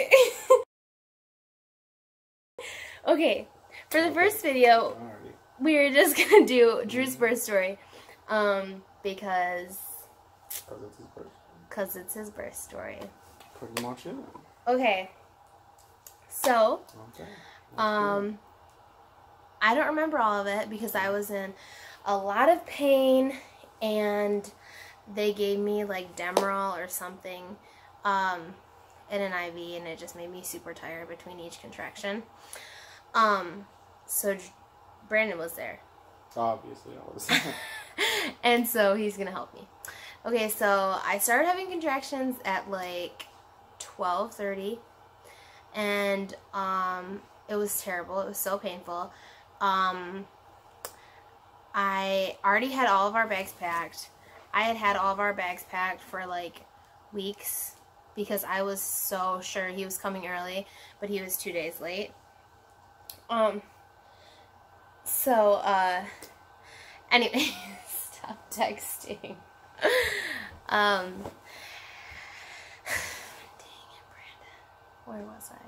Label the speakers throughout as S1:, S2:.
S1: Okay. Okay, for the first video, we were just gonna do Jrue's birth story, because it's his birth story.
S2: Pretty much it.
S1: Okay, so, I don't remember all of it because I was in a lot of pain, and they gave me like Demerol or something, in an IV, and it just made me super tired between each contraction. So Brandon was there.
S2: Obviously, I was.
S1: And so he's gonna help me. Okay, so I started having contractions at like 12:30, and it was terrible. It was so painful. I already had all of our bags packed. I had all of our bags packed for like weeks because I was so sure he was coming early, but he was 2 days late. Anyway, stop texting. Dang it, Brandon. Where was I?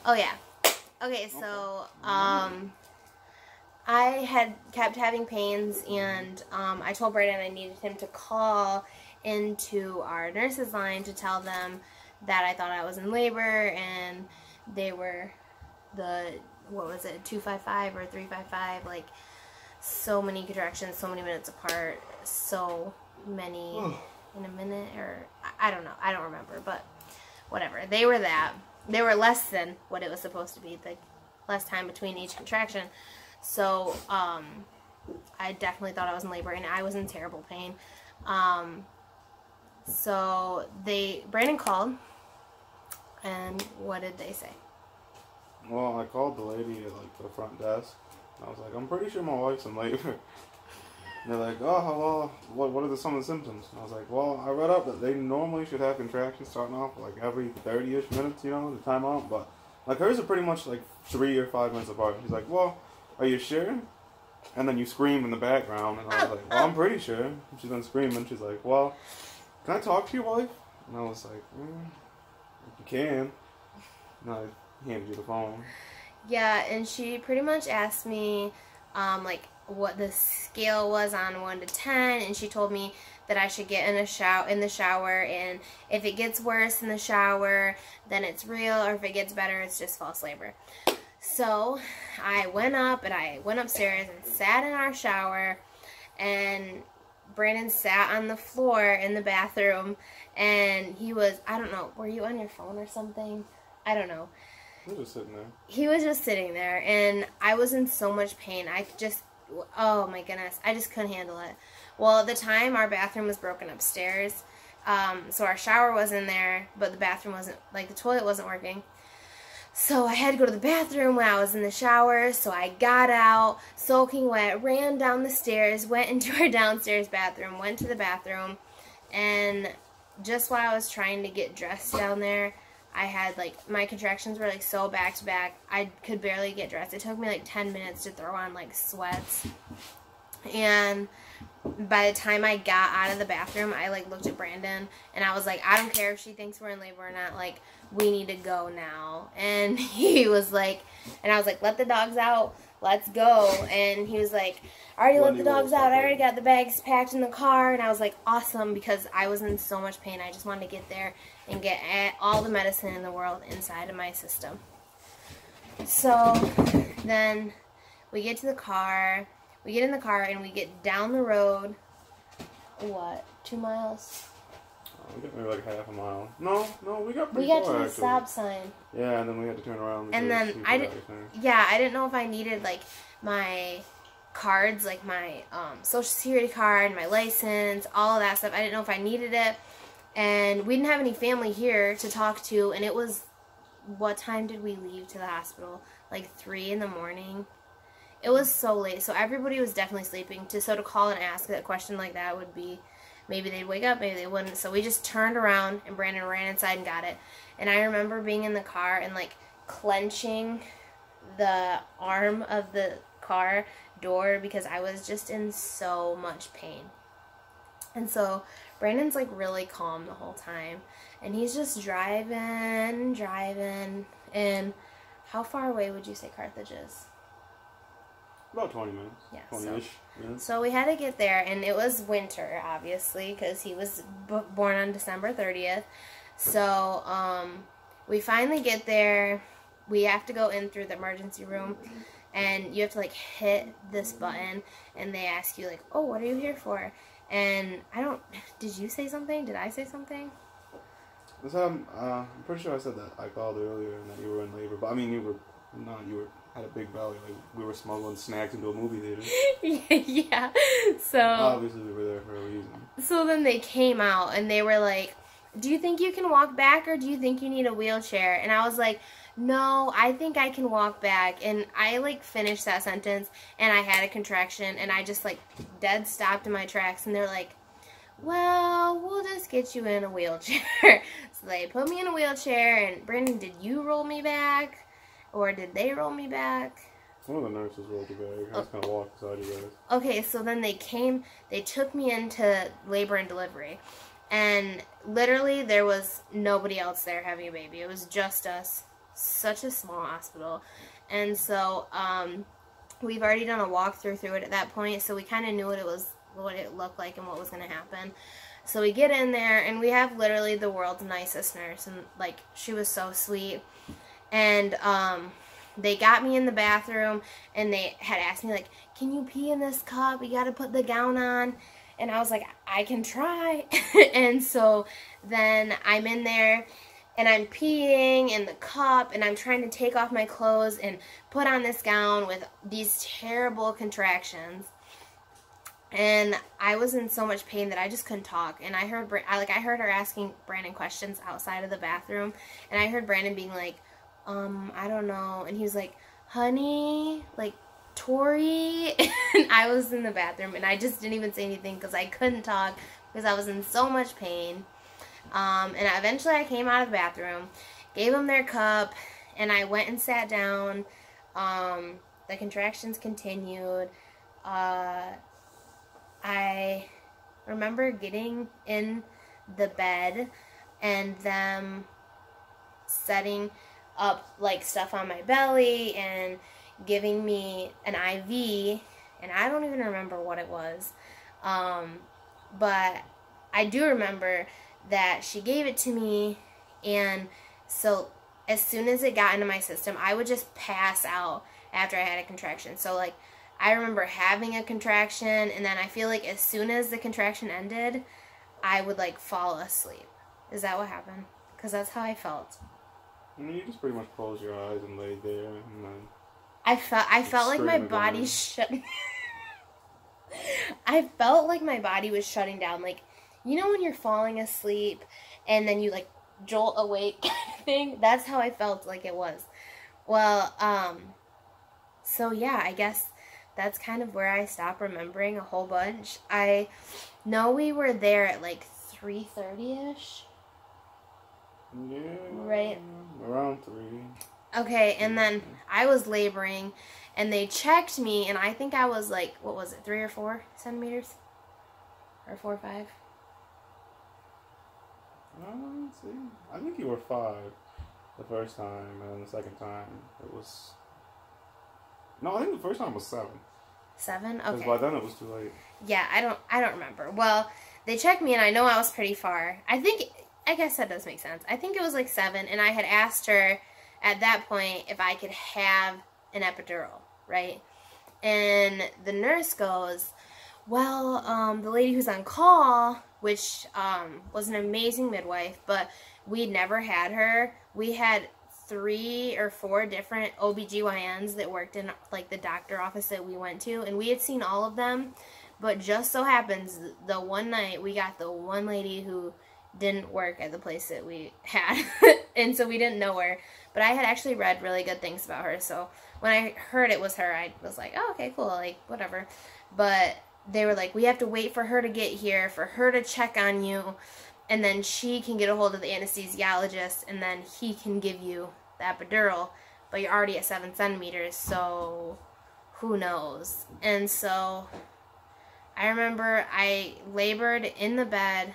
S1: Oh, yeah. Okay, so, I had kept having pains, and, I told Brandon I needed him to call into our nurse's line to tell them that I thought I was in labor, and they were what was it, 255 or 355, like, so many contractions, so many minutes apart, so many in a minute, or, I don't know, I don't remember, but whatever, they were less than what it was supposed to be, like, less time between each contraction, so, I definitely thought I was in labor, and I was in terrible pain, so Brandon called, and what did they say?
S2: Well, I called the lady at like the front desk. And I was like, I'm pretty sure my wife's in labor. And they're like, oh, well, what are some of the symptoms? And I was like, well, I read up that they normally should have contractions starting off like every 30-ish minutes, you know, the time out. But like hers are pretty much like 3 or 5 minutes apart. She's like, well, are you sure? And then you scream in the background. And I was like, well, I'm pretty sure. And she's then screaming. She's like, well, can I talk to your wife? And I was like, if you can. And I handed you the phone.
S1: Yeah, and she pretty much asked me, like, what the scale was on 1 to 10, and she told me that I should get in the shower, and if it gets worse in the shower, then it's real, or if it gets better, it's just false labor. So, I went upstairs and sat in our shower, and Brandon sat on the floor in the bathroom, and he was, I don't know, were you on your phone or something? I don't know.
S2: He was just sitting there. He
S1: was just sitting there, and I was in so much pain. Oh my goodness, I just couldn't handle it. Well, at the time, our bathroom was broken upstairs, so our shower was in there, but the bathroom wasn't, like the toilet wasn't working. So I had to go to the bathroom when I was in the shower, so I got out, soaking wet, ran down the stairs, went into our downstairs bathroom, went to the bathroom, and just while I was trying to get dressed down there, I had, like, my contractions were, like, so back-to-back, I could barely get dressed. It took me, like, 10 minutes to throw on, like, sweats. And by the time I got out of the bathroom, I, like, looked at Brandon, and I was like, I don't care if she thinks we're in labor or not, like, we need to go now. And he was like, and I was like, let the dogs out, let's go. And he was like, I already let the dogs out, I already got the bags packed in the car. And I was like, awesome, because I was in so much pain. I just wanted to get there and get all the medicine in the world inside of my system. So then we get to the car, we get in the car, and we get down the road, what, 2 miles?
S2: We got maybe like half a mile. No, we got pretty
S1: far,
S2: to the
S1: actually. Stop sign.
S2: Yeah, and then we had to turn around.
S1: And then I didn't know if I needed like my cards, like my social security card, my license, all of that stuff. I didn't know if I needed it, and we didn't have any family here to talk to. And it was, what time did we leave to the hospital? Like 3 in the morning. It was so late, so everybody was definitely sleeping. So to call and ask that question like that would be, maybe they'd wake up, maybe they wouldn't. So we just turned around, and Brandon ran inside and got it. And I remember being in the car and, like, clenching the arm of the car door because I was just in so much pain. And so Brandon's like really calm the whole time. And he's just driving. And how far away would you say Carthage is?
S2: About 20 minutes.
S1: Yeah.
S2: 20-ish minutes.
S1: So we had to get there, and it was winter, obviously, because he was born on December 30th. So we finally get there. We have to go in through the emergency room, and you have to, like, hit this button, and they ask you, like, oh, what are you here for? And did you say something? Did I say something?
S2: I'm pretty sure I said that. I called earlier and that you were in labor. But, I mean, you had a big belly. Like, we were smuggling snacks into a movie theater.
S1: Yeah. So
S2: obviously we were there for a reason.
S1: So then they came out and they were like, do you think you can walk back or do you think you need a wheelchair? And I was like, no, I think I can walk back. And I, like, finished that sentence and I had a contraction and I just, like, dead stopped in my tracks. And they're like, well, we'll just get you in a wheelchair. So they put me in a wheelchair. And Brandon, did you roll me back? Or did they roll me back?
S2: One of the nurses rolled you back. I just kind of walked beside you guys.
S1: Okay, so then they took me into labor and delivery. And literally there was nobody else there having a baby. It was just us. Such a small hospital. And so we've already done a walkthrough through it at that point, so we kind of knew what it looked like and what was going to happen. So we get in there, and we have literally the world's nicest nurse. And, like, she was so sweet. And they got me in the bathroom, and they had asked me, like, can you pee in this cup? You got to put the gown on. And I was like, I can try. And so then I'm in there, and I'm peeing in the cup, and I'm trying to take off my clothes and put on this gown with these terrible contractions. And I was in so much pain that I just couldn't talk. And I heard her asking Brandon questions outside of the bathroom, and I heard Brandon being like, I don't know. And he was like, honey, like, Tori. And I was in the bathroom, and I just didn't even say anything because I couldn't talk because I was in so much pain. And eventually I came out of the bathroom, gave them their cup, and I went and sat down. The contractions continued. I remember getting in the bed and them setting up, like, stuff on my belly and giving me an IV, and I don't even remember what it was, but I do remember that she gave it to me, and so as soon as it got into my system, I would just pass out after I had a contraction. So, like, I remember having a contraction, and then I feel like as soon as the contraction ended, I would, like, fall asleep. Is that what happened? Because that's how I felt.
S2: I mean, you just pretty much closed your eyes and laid there, and then
S1: I felt like my body I felt like my body was shutting down. Like, you know when you're falling asleep and then you, like, jolt awake kind of thing? That's how I felt like it was. Well, so yeah, I guess that's kind of where I stopped remembering a whole bunch. I know we were there at, like, 3:30-ish.
S2: Yeah.
S1: Right?
S2: Around 3.
S1: Okay, and then I was laboring, and they checked me, and I think I was, like, what was it, 3 or 4 centimeters? Or 4 or 5?
S2: Let's see. I think you were 5 the first time, and then the second time it was... No, I think the first time was 7.
S1: 7?
S2: Because
S1: Okay.
S2: by then it was too late.
S1: Yeah, I don't remember. Well, they checked me, and I know I was pretty far. I guess that does make sense. I think it was, like, 7, and I had asked her at that point if I could have an epidural, right? And the nurse goes, well, the lady who's on call, which was an amazing midwife, but we'd never had her. We had 3 or 4 different OBGYNs that worked in, like, the doctor office that we went to, and we had seen all of them, but just so happens the one night we got the one lady who didn't work at the place that we had, and so we didn't know her, but I had actually read really good things about her, so when I heard it was her, I was like, oh, okay, cool, like, whatever. But they were like, we have to wait for her to get here, for her to check on you, and then she can get a hold of the anesthesiologist, and then he can give you the epidural, but you're already at 7 centimeters, so who knows. And so I remember I labored in the bed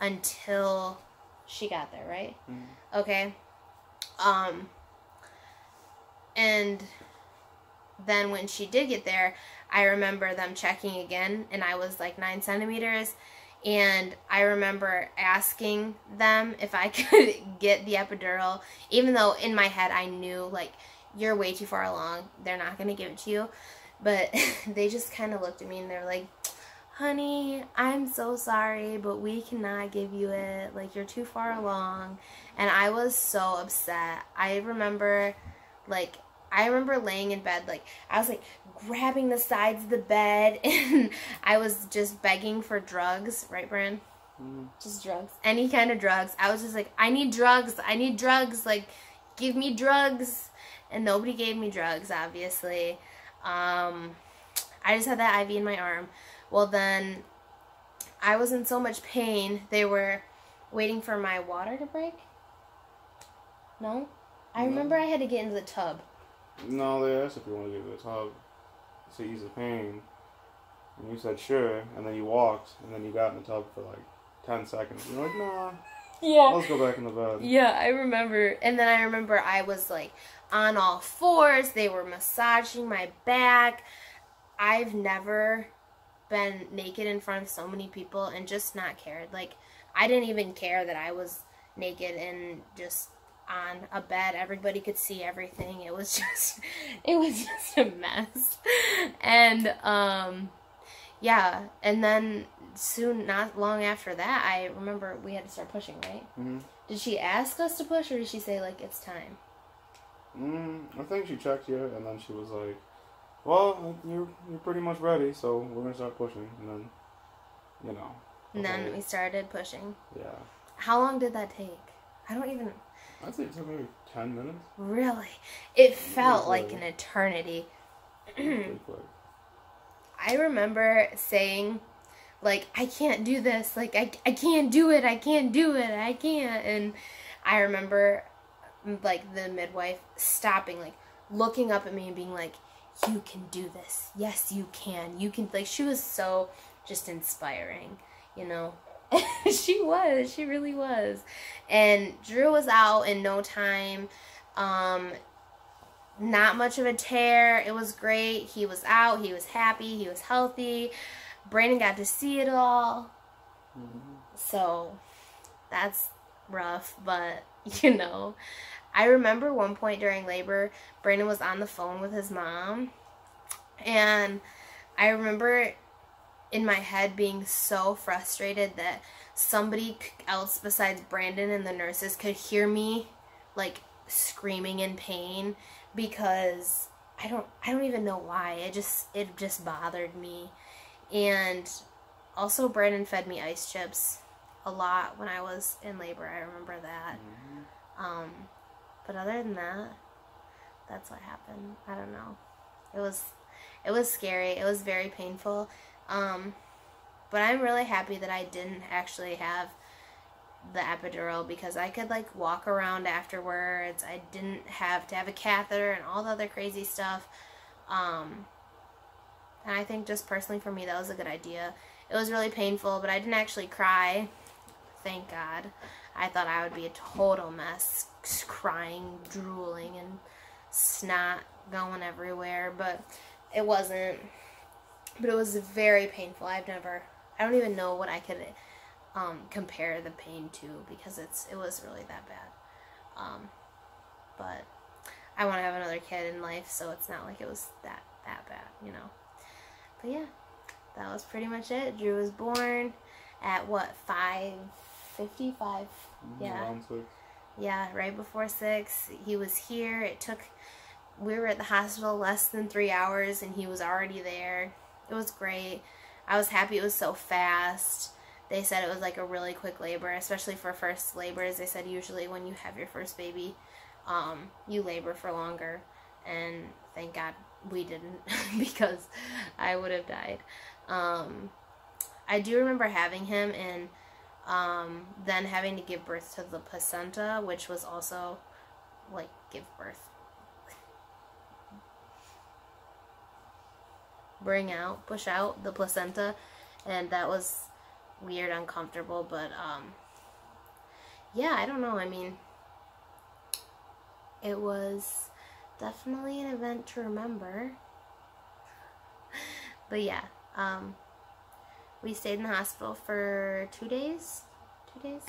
S1: until she got there, right?
S2: Mm-hmm.
S1: Okay. And then when she did get there, I remember them checking again, and I was like 9 centimeters. And I remember asking them if I could get the epidural, even though in my head I knew, like, you're way too far along. They're not going to give it to you. But they just kind of looked at me and they're like, honey, I'm so sorry, but we cannot give you it. Like, you're too far along. And I was so upset. I remember laying in bed, like, I was, like, grabbing the sides of the bed, and I was just begging for drugs. Right, Bran?
S2: Mm-hmm.
S1: Just drugs. Any kind of drugs. I was just like, I need drugs. I need drugs. Like, give me drugs. And nobody gave me drugs, obviously. I just had that IV in my arm. Well, then, I was in so much pain, they were waiting for my water to break. No? I remember I had to get into the tub.
S2: No, they asked if you want to get in the tub to ease the pain. And you said sure, and then you walked, and then you got in the tub for like 10 seconds. You're like, nah,
S1: Yeah.
S2: let's go back in the bed.
S1: Yeah, I remember. And then I remember I was like on all fours. They were massaging my back. I've never been naked in front of so many people and just not cared. Like, I didn't even care that I was naked and just on a bed. Everybody could see everything. It was just a mess. And yeah, and then soon, not long after that, I remember we had to start pushing, right?
S2: Mm-hmm.
S1: Did she ask us to push, or did she say, like, it's time?
S2: I think she checked you, and then she was like, well, you're pretty much ready, so we're going to start pushing. And then, you know.
S1: And then we started pushing.
S2: Yeah.
S1: How long did that take? I don't even...
S2: I'd say it took maybe 10 minutes.
S1: Really? It felt like an eternity.
S2: Pretty quick.
S1: I remember saying, like, I can't do this. Like, I can't do it. I can't do it. I can't. And I remember, like, the midwife stopping, like, looking up at me and being like, you can do this. Yes, you can. You can. Like, she was so just inspiring, you know. She was. She really was. And Jrue was out in no time. Not much of a tear. It was great. He was out. He was happy. He was healthy. Brandon got to see it all.
S2: Mm-hmm.
S1: So, that's rough. But, you know, I remember one point during labor, Brandon was on the phone with his mom. And I remember in my head being so frustrated that somebody else besides Brandon and the nurses could hear me, like, screaming in pain, because I don't even know why. It just bothered me. And also Brandon fed me ice chips a lot when I was in labor. I remember that. Mm-hmm. But other than that, that's what happened. I don't know. It was scary. It was very painful. But I'm really happy that I didn't actually have the epidural, because I could, like, walk around afterwards. I didn't have to have a catheter and all the other crazy stuff. And I think just personally for me, that was a good idea. It was really painful, but I didn't actually cry. Thank God. I thought I would be a total mess, crying, drooling, and snot going everywhere, but it wasn't. But it was very painful. I don't even know what I could compare the pain to, because it was really that bad. But I want to have another kid in life, so it's not like it was that bad, you know. But yeah, that was pretty much it. Jrue was born at what, 5:55? Yeah.
S2: Around 6.
S1: Yeah, right before 6. He was here. We were at the hospital less than 3 hours, and he was already there. It was great. I was happy it was so fast. They said it was like a really quick labor, especially for first labors. They said usually when you have your first baby, you labor for longer. And thank God we didn't, because I would have died. I do remember having him and then having to give birth to the placenta, which was also like give birth. Push out the placenta, and that was weird, uncomfortable, but yeah, I don't know. I mean, it was definitely an event to remember. But yeah, we stayed in the hospital for 2 days. 2 days?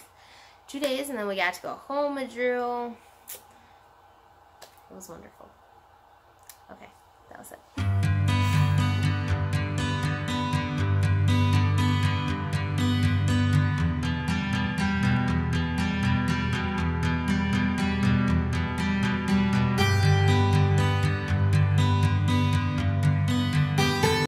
S1: 2 days, and then we got to go home with Jrue. It was wonderful. Okay, that was it.